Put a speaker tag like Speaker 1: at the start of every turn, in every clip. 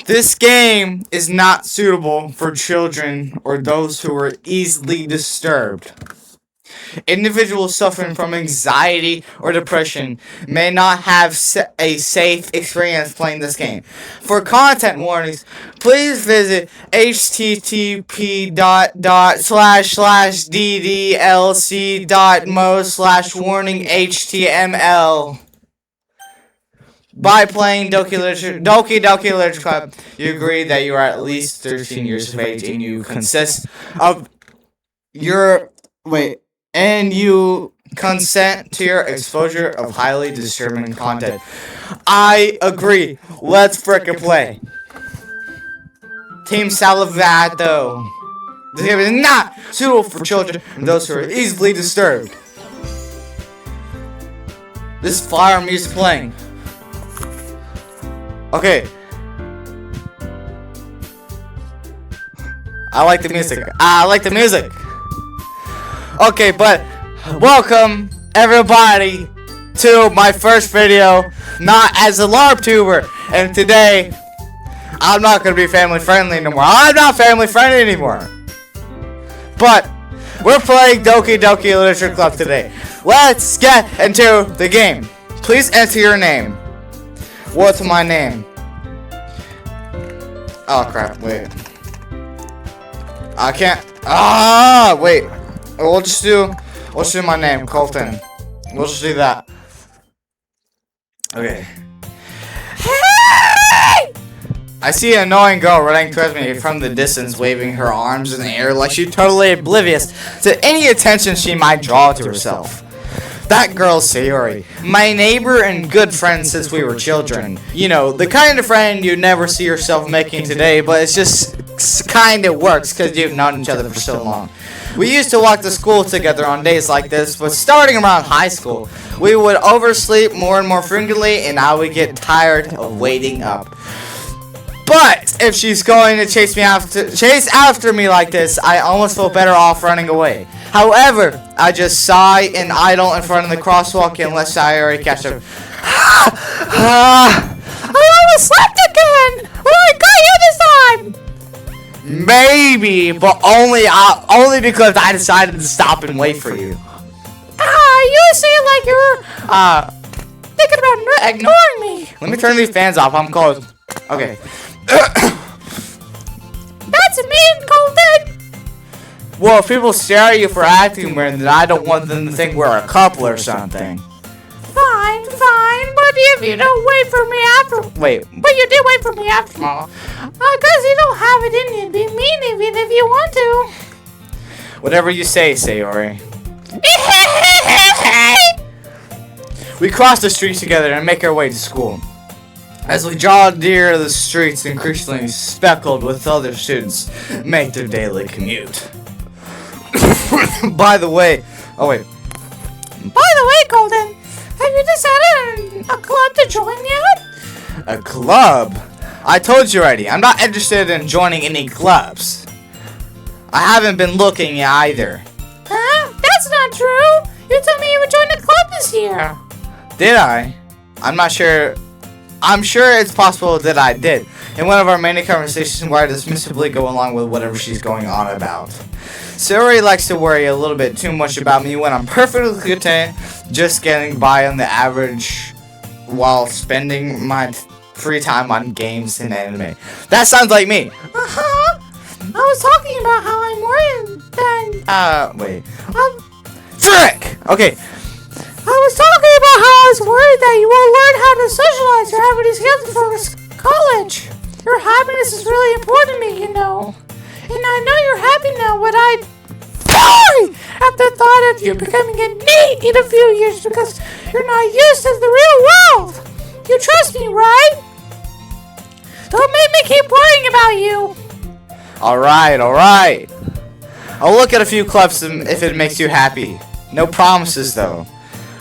Speaker 1: This game is not suitable for children or those who are easily disturbed. Individuals suffering from anxiety or depression may not have a safe experience playing this game. For content warnings, please visit http://ddlc.mo/warning.html. By playing Doki Doki Literature Club, you agree that you are at least 13 years of age and you consist of and you consent to your exposure of highly disturbing content. I agree. Let's frickin' play. Team Salvato. This game is not suitable for children and those who are easily disturbed. This fire music playing. Okay. I like the music. Okay, but welcome everybody to my first video, not as a LARP tuber. And today, I'm not gonna be family friendly anymore. I'm not family friendly anymore. But we're playing Doki Doki Literature Club today. Let's get into the game. Please enter your name. What's my name? Oh crap! Wait. I can't. Wait. We'll just do my name, Colton. We'll just do that. Okay. Hey! I see an annoying girl running towards me from the distance, waving her arms in the air like she's totally oblivious to any attention she might draw to herself. That girl's Sayori, my neighbor and good friend since we were children. You know, the kind of friend you never see yourself making today, but it's just kind of works because you've known each other for so long. We used to walk to school together on days like this, but starting around high school, we would oversleep more and more frequently, and I would get tired of waiting up. But if she's going to chase after me like this, I almost feel better off running away. However, I just sigh and idle in front of the crosswalk and let Sayori catch up. I almost slept again! Well, I got you this time! Maybe, but only because I decided to stop and wait for you. You seem like you're thinking about ignoring me. Let me turn these fans off. I'm cold. Okay. That's mean, Colton. Well, if people stare at you for acting weird, then I don't want them to think we're a couple or something. Fine, but if you don't wait for me after... Wait. But you did wait for me after all. Because you don't have it in you to be mean even if you want to. Whatever you say, Sayori. We cross the streets together and make our way to school. As we draw near the streets increasingly speckled with other students make their daily commute. By the way, Colton, have you decided a club to join yet? A club? I told you already, I'm not interested in joining any clubs. I haven't been looking either. Huh? That's not true. You told me you would join a club this year. Did I? I'm not sure. I'm sure it's possible that I did. In one of our many conversations where I dismissively go along with whatever she's going on about. Sayori likes to worry a little bit too much about me when I'm perfectly content just getting by on the average while spending my free time on games and anime. That sounds like me. Uh-huh. I was talking about how I'm worried that... wait. Frick! Okay. I was talking about how I was worried that you won't learn how to socialize or have any skills for college. Your happiness is really important to me, you know. And I know you're happy now, but I die at the thought of you becoming a NEET in a few years because you're not used to the real world. You trust me, right? Don't make me keep worrying about you. Alright. I'll look at a few clubs if it makes you happy. No promises, though.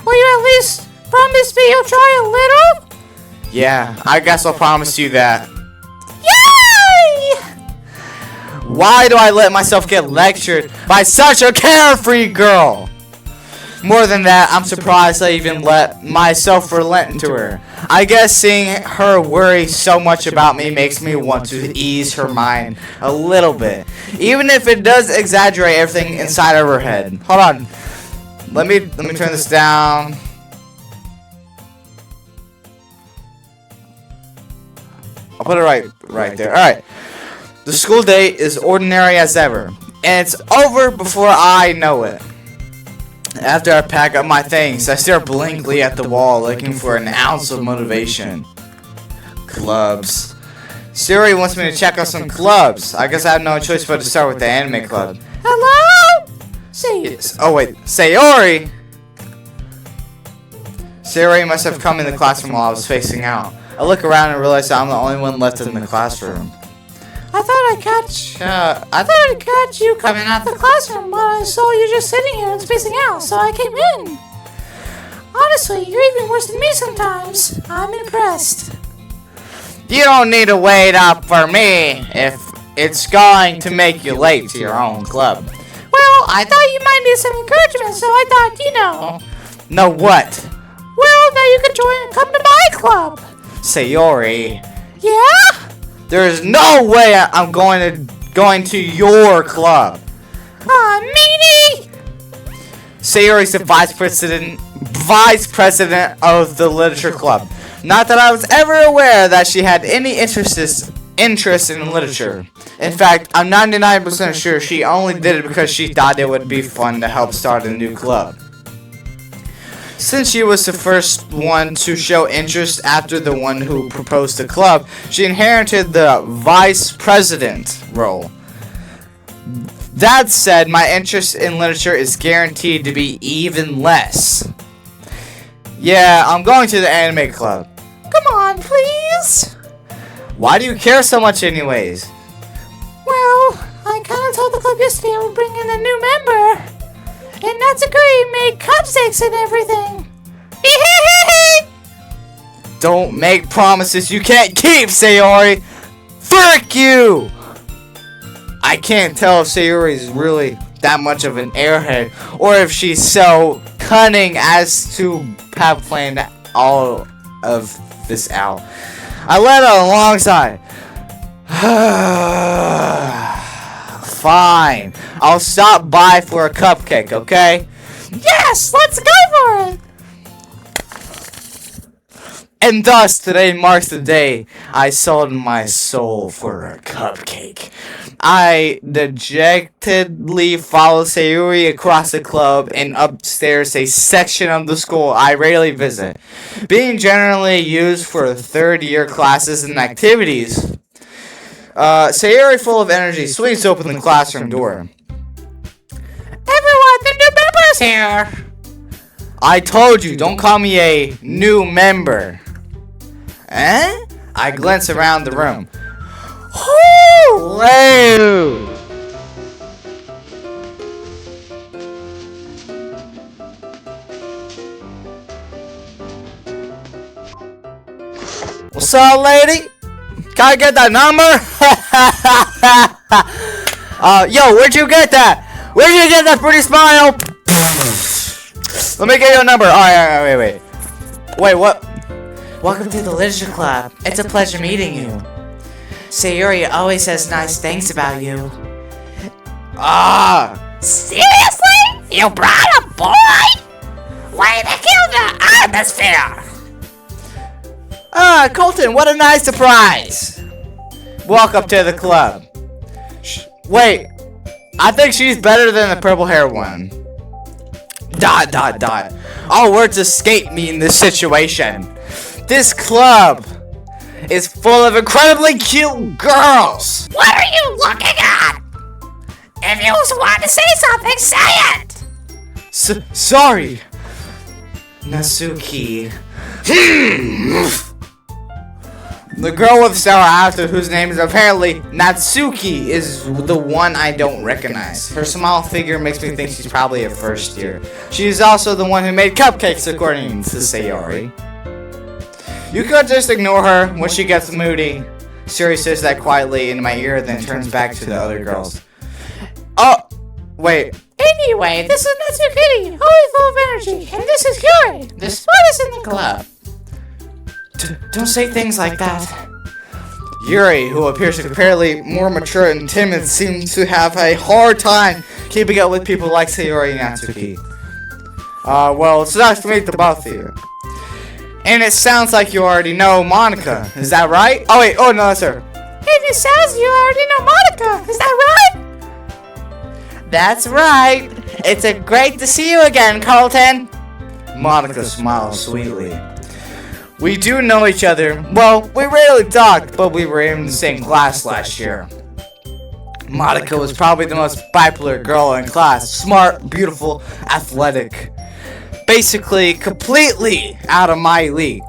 Speaker 1: Will you at least promise me you'll try a little? Yeah, I guess I'll promise you that. Yay! Why do I let myself get lectured by such a carefree girl? More than that, I'm surprised I even let myself relent into her. I guess seeing her worry so much about me makes me want to ease her mind a little bit. Even if it does exaggerate everything inside of her head. Hold on. Let me turn this down. I'll put it right there. Alright. The school day is ordinary as ever. And it's over before I know it. After I pack up my things, I stare blankly at the wall looking for an ounce of motivation. Clubs. Sayori wants me to check out some clubs. I guess I have no choice but to start with the anime club.
Speaker 2: Hello?
Speaker 1: Sayori! Sayori must have come in the classroom while I was facing out. I look around and realize I'm the only one left in the classroom.
Speaker 2: I thought I'd catch you coming out the classroom, but I saw you just sitting here and spacing out, so I came in. Honestly, you're even worse than me sometimes. I'm impressed.
Speaker 1: You don't need to wait up for me if it's going to make you late to your own club.
Speaker 2: Well, I thought you might need some encouragement, so I thought,
Speaker 1: No what?
Speaker 2: Well, now you can join and come to my club.
Speaker 1: Sayori.
Speaker 2: Yeah?
Speaker 1: There is no way I'm going to your club.
Speaker 2: Meanie!
Speaker 1: Sayori's the vice president of the literature club. Not that I was ever aware that she had any interest in literature. In fact, I'm 99% sure she only did it because she thought it would be fun to help start a new club. Since she was the first one to show interest after the one who proposed the club, she inherited the vice president role. That said, my interest in literature is guaranteed to be even less. Yeah, I'm going to the anime club.
Speaker 2: Come on, please.
Speaker 1: Why do you care so much anyways?
Speaker 2: Well, I kinda told the club yesterday I would bring in a new member. And Natsukuri made cupcakes and everything.
Speaker 1: Don't make promises you can't keep, Sayori! Frick you! I can't tell if Sayori is really that much of an airhead, or if she's so cunning as to have planned all of this out. I let out a long sigh. Fine. I'll stop by for a cupcake, okay?
Speaker 2: Yes, let's go for it!
Speaker 1: And thus, today marks the day I sold my soul for a cupcake. I dejectedly follow Sayori across the club and upstairs a section of the school I rarely visit, being generally used for third-year classes and activities. Sayori, full of energy, swings open the classroom door.
Speaker 2: Everyone, the new member's here!
Speaker 1: I told you, don't call me a new member. Eh? I glance around the room. Hello! What's up, lady? Can I get that number? Yo, where'd you get that? Where'd you get that pretty smile? Let me get your number. Alright, wait. Wait, what?
Speaker 3: Welcome to the Literature Club. It's a pleasure meeting you. Sayori always says nice things about you.
Speaker 2: Seriously? You brought a boy? Way to kill the atmosphere!
Speaker 1: Colton, what a nice surprise! Welcome to the club. Wait, I think she's better than the purple hair one. ... All words escape me in this situation. This club is full of incredibly cute girls.
Speaker 2: What are you looking at? If you want to say something, say it!
Speaker 1: Sorry. Natsuki. The girl with sour after whose name is apparently Natsuki is the one I don't recognize. Her small figure makes me think she's probably a first year. She's also the one who made cupcakes according to Sayori. You could just ignore her when she gets moody. Sayori says that quietly in my ear, then turns back to the other girls. Oh, wait.
Speaker 2: It Anyway, this is Natsukiri, always full of energy, and this is Yuri, the smartest in the club.
Speaker 3: Don't say things like that.
Speaker 1: Yuri, who appears to be fairly more mature and timid, seems to have a hard time keeping up with people like Sayori and Natsuki. Well, it's nice to meet the both of you. And it sounds like you already know Monica, is that right? Oh wait, oh no, that's her.
Speaker 2: And it sounds you already know Monica, is that right?
Speaker 3: That's right. It's great to see you again, Carlton.
Speaker 1: Monica smiles sweetly. We do know each other. Well, we rarely talked, but we were in the same class last year. Monica was probably the most bipolar girl in class. Smart, beautiful, athletic. Basically, completely out of my league.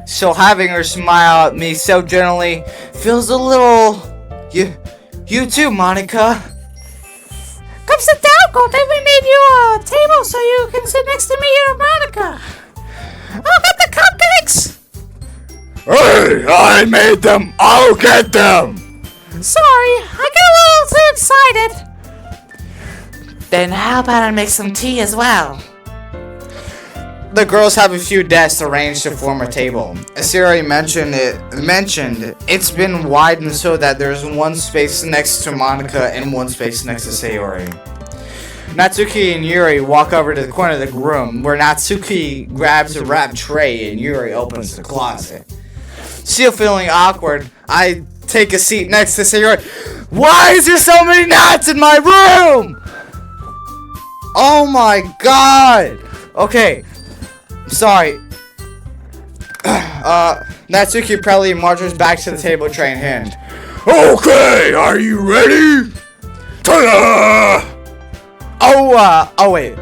Speaker 1: So having her smile at me so gently feels a little... You too, Monica.
Speaker 2: Come sit down, Colton. We made you a table so you can sit next to me here, Monica. Oh, got the cupcakes!
Speaker 1: Hey, I made them. I'll get them.
Speaker 2: Sorry, I got a little too excited.
Speaker 3: Then how about I make some tea as well?
Speaker 1: The girls have a few desks arranged to form a table. As Sayori mentioned, it's been widened so that there's one space next to Monica and one space next to Sayori. Natsuki and Yuri walk over to the corner of the room, where Natsuki grabs a wrapped tray and Yuri opens the closet. Still feeling awkward, I take a seat next to Sayori. Why is there so many knots in my room? Oh my god! Okay, sorry. Natsuki proudly marches back to the table, tray in hand. Okay, are you ready? Ta-da! Oh wait.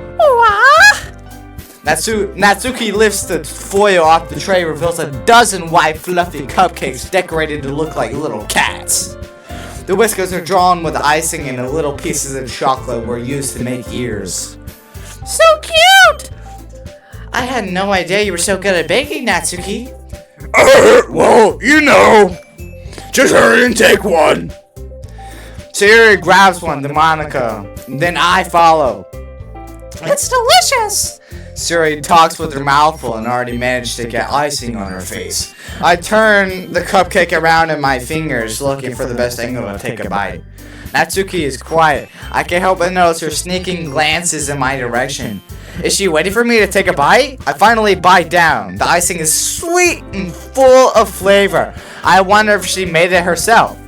Speaker 1: Natsuki lifts the foil off the tray, reveals a dozen white fluffy cupcakes decorated to look like little cats. The whiskers are drawn with icing and the little pieces of chocolate were used to make ears.
Speaker 2: So cute!
Speaker 3: I had no idea you were so good at baking, Natsuki.
Speaker 1: Well, you know. Just hurry and take one. Sayori grabs one to Monica. Then I follow.
Speaker 2: It's delicious!
Speaker 1: Sayori talks with her mouth full and already managed to get icing on her face. I turn the cupcake around in my fingers, looking for the best angle to take a bite. Natsuki is quiet. I can't help but notice her sneaking glances in my direction. Is she waiting for me to take a bite? I finally bite down. The icing is sweet and full of flavor. I wonder if she made it herself.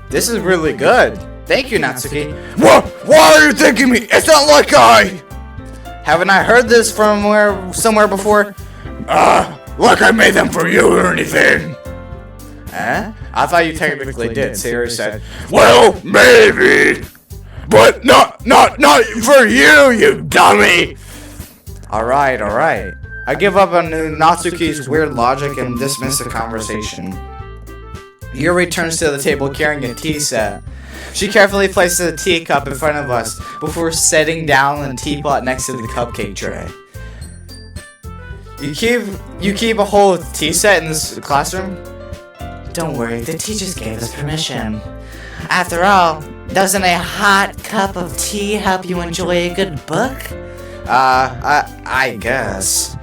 Speaker 1: This is really good. Thank you, Natsuki. What? Why are you thanking me? It's not like Haven't I heard this from somewhere before? Like I made them for you or anything. Eh? I thought you technically did, Sayori said. Well, maybe. But not for you, you dummy. Alright. I give up on Natsuki's weird logic and dismiss the conversation. Yuri returns to the table carrying a tea set. She carefully places a teacup in front of us before setting down the teapot next to the cupcake tray. You keep a whole tea set in this classroom?
Speaker 3: Don't worry, the teachers gave us permission. After all, doesn't a hot cup of tea help you enjoy a good book?
Speaker 1: I guess.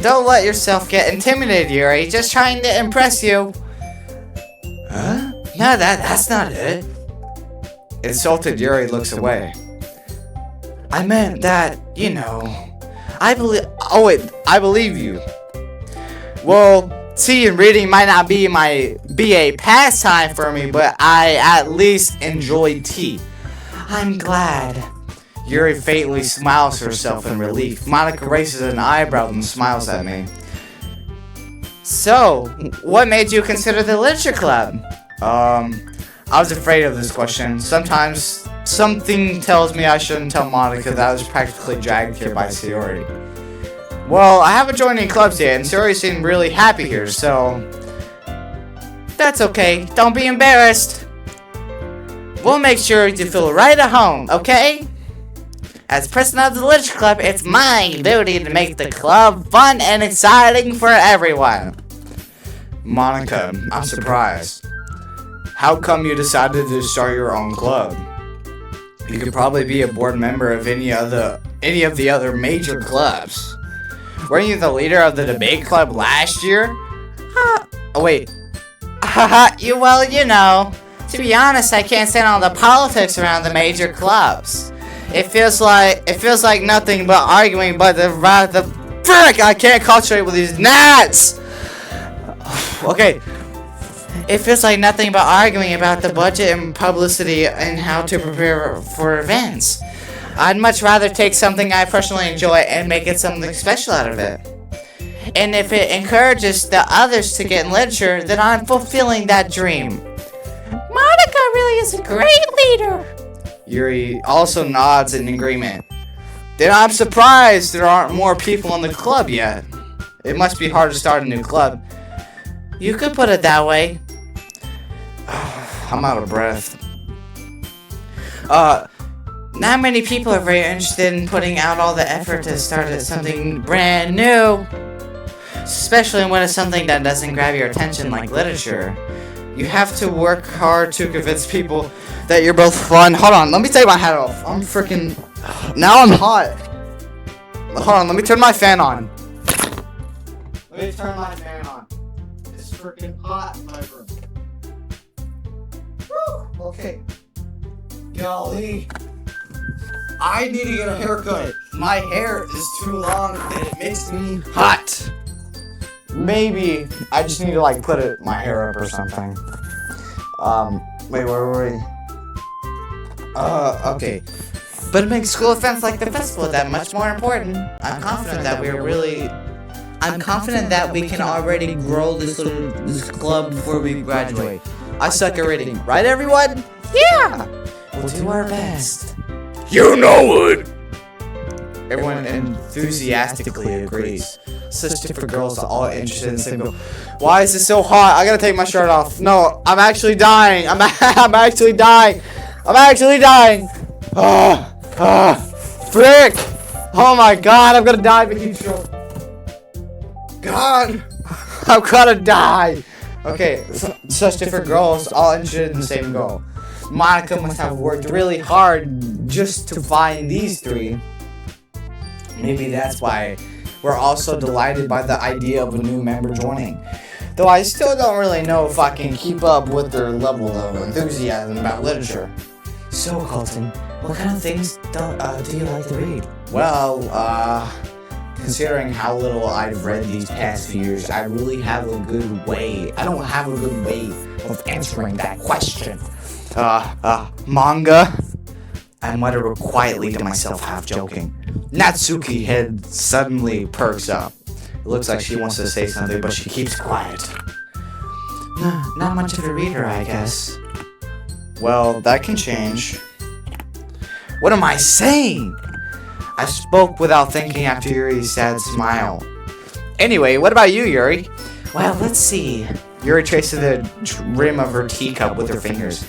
Speaker 3: Don't let yourself get intimidated, Yuri. Just trying to impress you.
Speaker 1: Huh?
Speaker 3: No, that's not it.
Speaker 1: Insulted, Yuri looks away.
Speaker 3: I meant that, you know,
Speaker 1: I believe you. Well, tea and reading might not be a pastime for me, but I at least enjoy tea.
Speaker 3: I'm glad.
Speaker 1: Yuri faintly smiles to herself in relief. Monica raises an eyebrow and smiles at me.
Speaker 3: So, what made you consider the literature club?
Speaker 1: I was afraid of this question. Sometimes something tells me I shouldn't tell Monica that I was practically dragged here by Sayori. Well, I haven't joined any clubs yet, and Sayori seemed really happy here, so...
Speaker 3: That's okay. Don't be embarrassed. We'll make sure you feel right at home, okay? As president of the literature club, it's my duty to make the club fun and exciting for everyone.
Speaker 1: Monica, I'm surprised. How come you decided to start your own club? You could probably be a board member of any of the other major clubs. Weren't you the leader of the debate club last year?
Speaker 3: Huh.
Speaker 1: Oh wait.
Speaker 3: Haha, you know. To be honest, I can't stand all the politics around the major clubs. It feels like nothing but arguing, but the frick, I can't concentrate with these gnats.
Speaker 1: Okay.
Speaker 3: It feels like nothing but arguing about the budget and publicity and how to prepare for events. I'd much rather take something I personally enjoy and make it something special out of it. And if it encourages the others to get in literature, then I'm fulfilling that dream.
Speaker 2: Monica really is a great leader.
Speaker 1: Yuri also nods in agreement. Then I'm surprised there aren't more people in the club yet. It must be hard to start a new club.
Speaker 3: You could put it that way.
Speaker 1: I'm out of breath.
Speaker 3: Not many people are very interested in putting out all the effort to start something brand new. Especially when it's something that doesn't grab your attention like literature.
Speaker 1: You have to work hard to convince people that you're both fun. Hold on, let me take my hat off. I'm freaking... Now I'm hot. Hold on, let me turn my fan on. Let me turn my fan on. It's freaking hot in my room. Woo! Okay. Golly. I need to get a haircut. My hair is too long and it makes me hot. Maybe I just need to like put my hair up or something. Wait, where were we? Okay.
Speaker 3: But it makes school events like the festival that much more important. I'm confident that we can already grow this club before we graduate.
Speaker 1: I suck at reading, right everyone?
Speaker 2: Yeah.
Speaker 3: We'll do our best.
Speaker 1: You know it! Everyone enthusiastically agrees. Such different girls are all interested in the same goal. Why is it so hot? I gotta take my shirt off. No, I'm actually dying. I'm actually dying. I'm actually dying. Frick! Oh my god, I'm gonna die if I keep short. God, I'm gonna die. Okay, such different girls, all interested in the same goal. Monica must have worked really hard just to find these three. Maybe that's why we're also delighted by the idea of a new member joining. Though I still don't really know if I can keep up with their level of enthusiasm about literature.
Speaker 3: So, Colton, what kind of things do you like to read?
Speaker 1: Well, considering how little I've read these past few years, I really have a good way. I don't have a good way of answering that question. Manga? I mutter quietly to myself, half joking. Natsuki's head suddenly perks up. It looks like she wants to say something, but she keeps quiet.
Speaker 3: Not much of a reader, I guess.
Speaker 1: Well, that can change. What am I saying? I spoke without thinking after Yuri's sad smile. Anyway, what about you, Yuri?
Speaker 3: Well, let's see.
Speaker 1: Yuri traces the rim of her teacup with her fingers.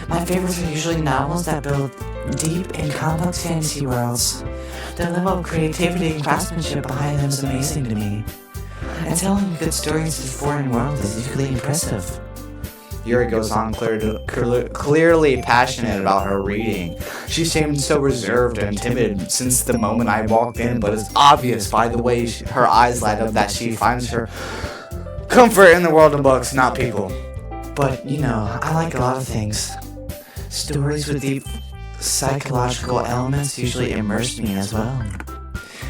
Speaker 3: My favorites are usually novels that build deep and complex fantasy worlds. The level of creativity and craftsmanship behind them is amazing to me. And telling good stories in a foreign world is equally impressive.
Speaker 1: Yuri goes on, clearly passionate about her reading. She seemed so reserved and timid since the moment I walked in, but it's obvious by the way her eyes light up that she finds her comfort in the world of books, not people.
Speaker 3: But, you know, I like a lot of things. Stories with deep psychological elements usually immerse me as well.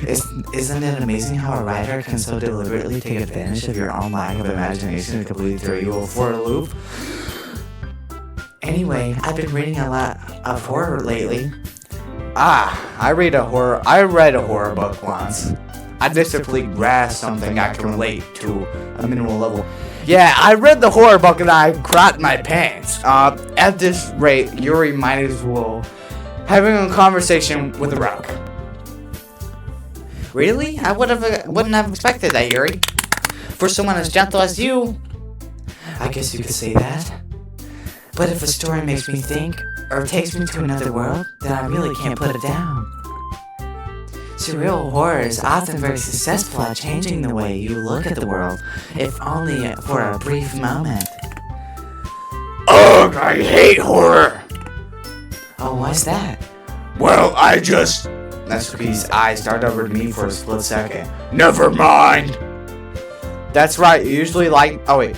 Speaker 3: Isn't it amazing how a writer can so deliberately take advantage of your own lack of imagination to completely throw you for a loop? Anyway, I've been reading a lot of horror lately.
Speaker 1: I read a horror book once. I basically grasped something I can relate to a minimal level. Yeah, I read the horror book and I crapped my pants. At this rate, Yuri might as well having a conversation with a rock.
Speaker 3: Really? I wouldn't have expected that, Yuri. For someone as gentle as you. I guess you could say that. But if a story makes me think, or takes me to another world, then I really can't put it down. Surreal horror is often very successful at changing the way you look at the world, if only for a brief moment.
Speaker 1: Ugh, I hate horror!
Speaker 3: Oh, why's that?
Speaker 1: Well, I just... Natsuki's eyes darted over to me for a split second. Never mind! That's right, you usually like... Oh, wait.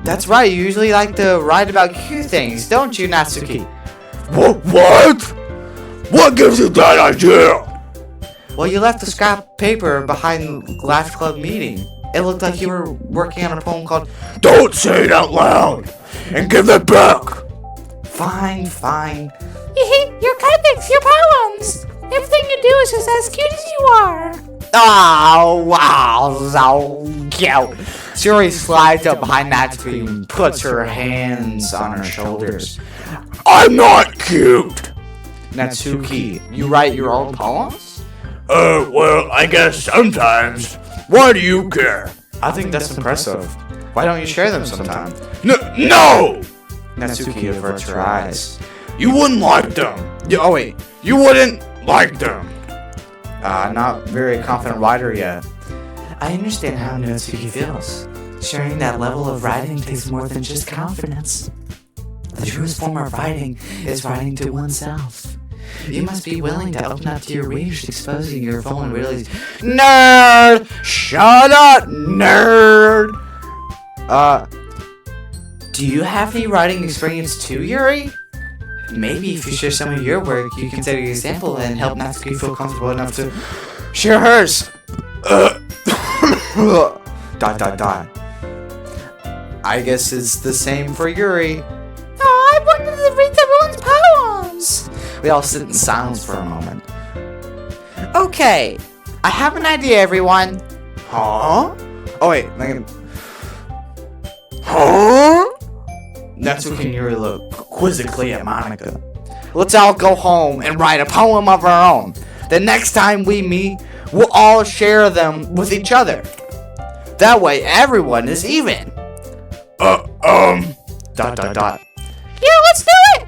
Speaker 1: That's right, you usually like to write about cute things, don't you, Natsuki? What? What gives you that idea? Well, you left the scrap paper behind the last club meeting. It looked like you were working on a poem called... Don't say it out loud! And give it back! Fine.
Speaker 2: Your comics, your poems. Everything you do is just as cute as you are.
Speaker 3: Oh, wow, so cute. Shuri slides up behind Natsuki and puts her hands on her shoulders.
Speaker 1: I'm not cute!
Speaker 3: Natsuki, you write your own poems?
Speaker 1: Well, I guess sometimes. Why do you care?
Speaker 3: I think that's impressive. Why don't you share them sometime?
Speaker 1: No!
Speaker 3: Natsuki averts her eyes.
Speaker 1: You wouldn't like them.
Speaker 3: Oh, wait.
Speaker 1: You wouldn't like them.
Speaker 3: Not very confident writer yet. I understand how Natsuki feels. Sharing that level of writing takes more than just confidence. The truest form of writing is writing to oneself. You must be willing to open up to your readers, exposing your vulnerabilities. Nerd! Shut up, nerd! Do you have any writing experience too, Yuri? Maybe if you share some of your work, you can set an example and help Natsuki feel comfortable enough to share hers. ... I guess it's the same for Yuri.
Speaker 2: Oh, I wanted to read everyone's poems.
Speaker 3: We all sit in silence for a moment. Okay, I have an idea, everyone. Huh? Oh wait, huh? Natsuki and Yuri look quizzically at Monica. Let's all go home and write a poem of our own. The next time we meet, we'll all share them with each other. That way, everyone is even.
Speaker 2: Yeah, let's do it.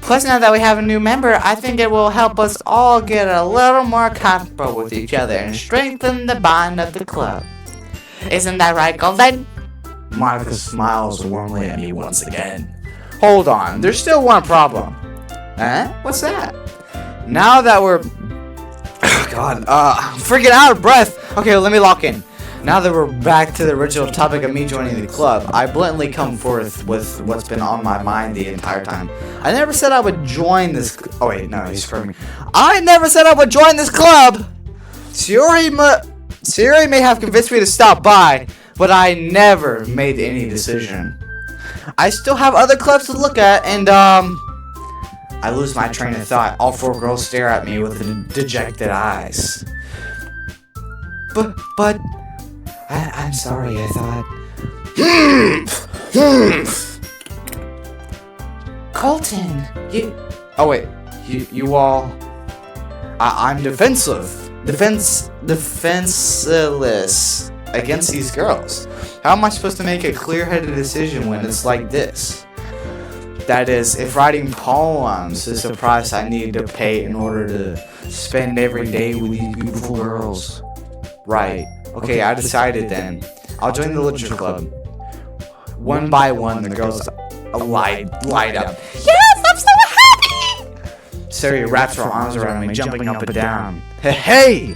Speaker 3: Plus, now that we have a new member, I think it will help us all get a little more comfortable with each other and strengthen the bond of the club. Isn't that right, Golden? Monica smiles warmly at me once again. Hold on, there's still one problem. Huh? What's that? Now that we're... God, I'm freaking out of breath. Okay, let me lock in. Now that we're back to the original topic of me joining the club, I blatantly come forth with what's been on my mind the entire time. I never said I would join this... Oh wait, no, he's screwing me. I never said I would join this club! Siri may have convinced me to stop by, but I never made any decision. I still have other clubs to look at, and I lose my train of thought. All four girls stare at me with dejected eyes. But... I'm sorry, I thought... Colton, you... Oh wait, you all... I'm defenseless against these girls. How am I supposed to make a clear-headed decision when it's like this? That is, if writing poems is the price I need to pay in order to spend every day with these beautiful girls. Right. Okay, I decided then. I'll join the literature club. One by one, the girls light up.
Speaker 2: Yes, I'm so happy.
Speaker 3: Sari wraps her arms around me, jumping up and down. Hey!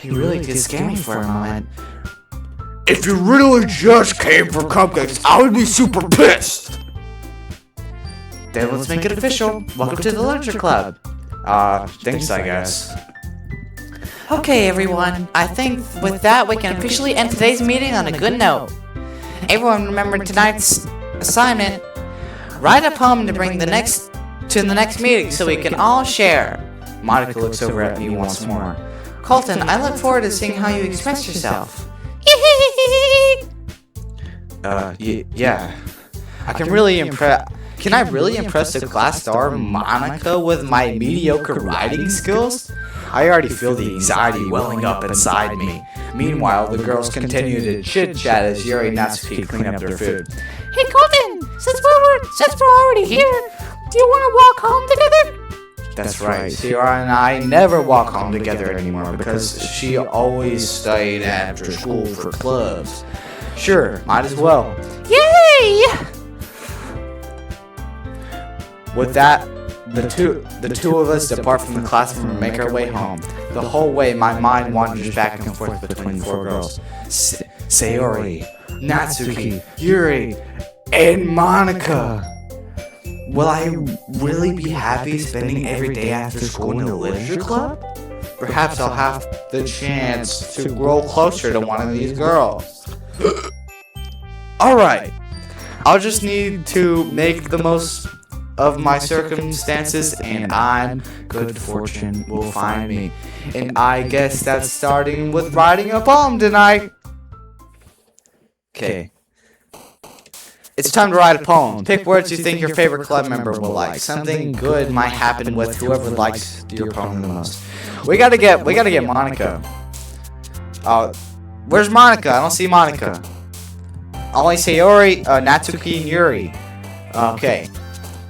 Speaker 3: You really did scare me for a moment.
Speaker 1: If you really just came for cupcakes, I would be super pissed.
Speaker 3: Then let's make it official. Welcome to the literature club. Thanks, I guess. Okay, everyone. I think with that, we can officially end today's meeting on a good note. Everyone remember tonight's assignment. Write a poem to bring to the next meeting so we can all share. Monica looks over at me once more. Colton, I look forward to seeing how you express yourself. Yeah. Can I really impress the class star Monica with my mediocre writing skills? I already feel the anxiety welling up inside me. Meanwhile, the girls continue to chit-chat as Yuri and Natsuki clean up their food.
Speaker 2: Hey, Colton, since we're already here, do you want to walk home together?
Speaker 3: That's right. Sierra and I never walk home together anymore because she always stayed after school for clubs. Sure, might as well.
Speaker 2: Yay!
Speaker 3: With that,
Speaker 1: The two of us depart from the classroom and make our way home. The whole way, my mind wanders back and forth between the four girls: Sayori, Natsuki, Yuri, and Monica. Will I really be happy spending every day after school in the literature club? Perhaps I'll have the chance to grow closer to one of these girls. Alright, I'll just need to make the most of my circumstances, and good fortune will find me. And I guess that's starting with writing a poem tonight. Okay. It's time to write a poem. Pick words you think your favorite club member will like. Something good might happen with whoever likes your poem the most. We gotta get Monica. Where's Monica? I don't see Monica. Only Sayori, Natsuki, and Yuri. Okay.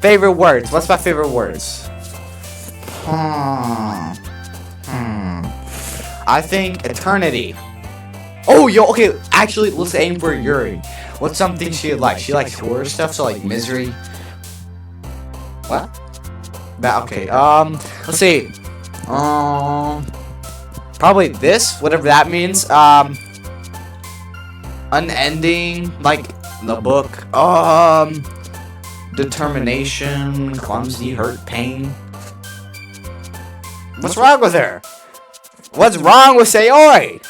Speaker 1: Favorite words. What's my favorite words? I think eternity. Oh, yo, okay. Actually, let's aim for Yuri. What's something she likes? She likes horror stuff, so like misery. What? Okay. Let's see. Probably this, whatever that means. Unending, like the book. Determination, clumsy, hurt, pain. What's wrong with her? What's wrong with Sayori?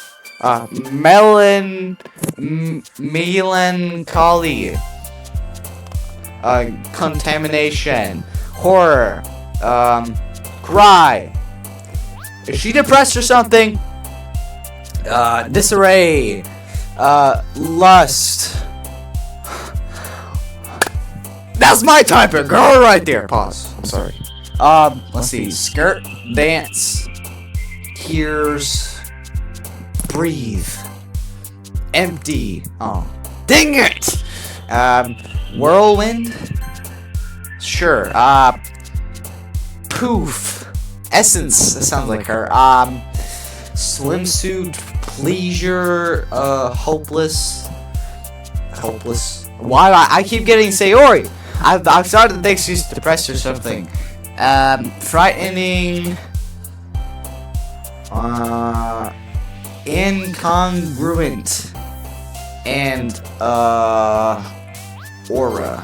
Speaker 1: Melancholy. Contamination. Horror. Cry. Is she depressed or something? Disarray. Lust. That's my type of girl right there. Pause. I'm sorry. Let's see. Skirt. Dance. Tears. Breathe. Empty. Oh. Dang it! Whirlwind? Sure. Poof. Essence. That sounds like her. Swimsuit. Pleasure. Hopeless. Hopeless. Why do I keep getting Sayori? I've started to think she's depressed or something. Frightening. Incongruent. And aura.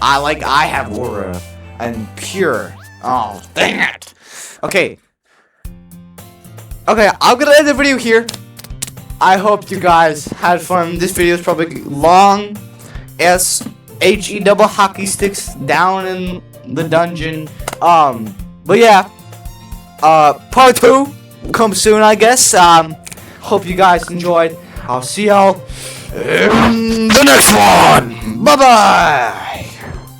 Speaker 1: I have aura. And pure. Oh, dang it. Okay, I'm gonna end the video here. I hope you guys had fun. This video is probably long. SHE double hockey sticks down in the dungeon. But yeah. Part 2 will come soon, I guess. Hope you guys enjoyed. I'll see y'all in the next one. Bye bye.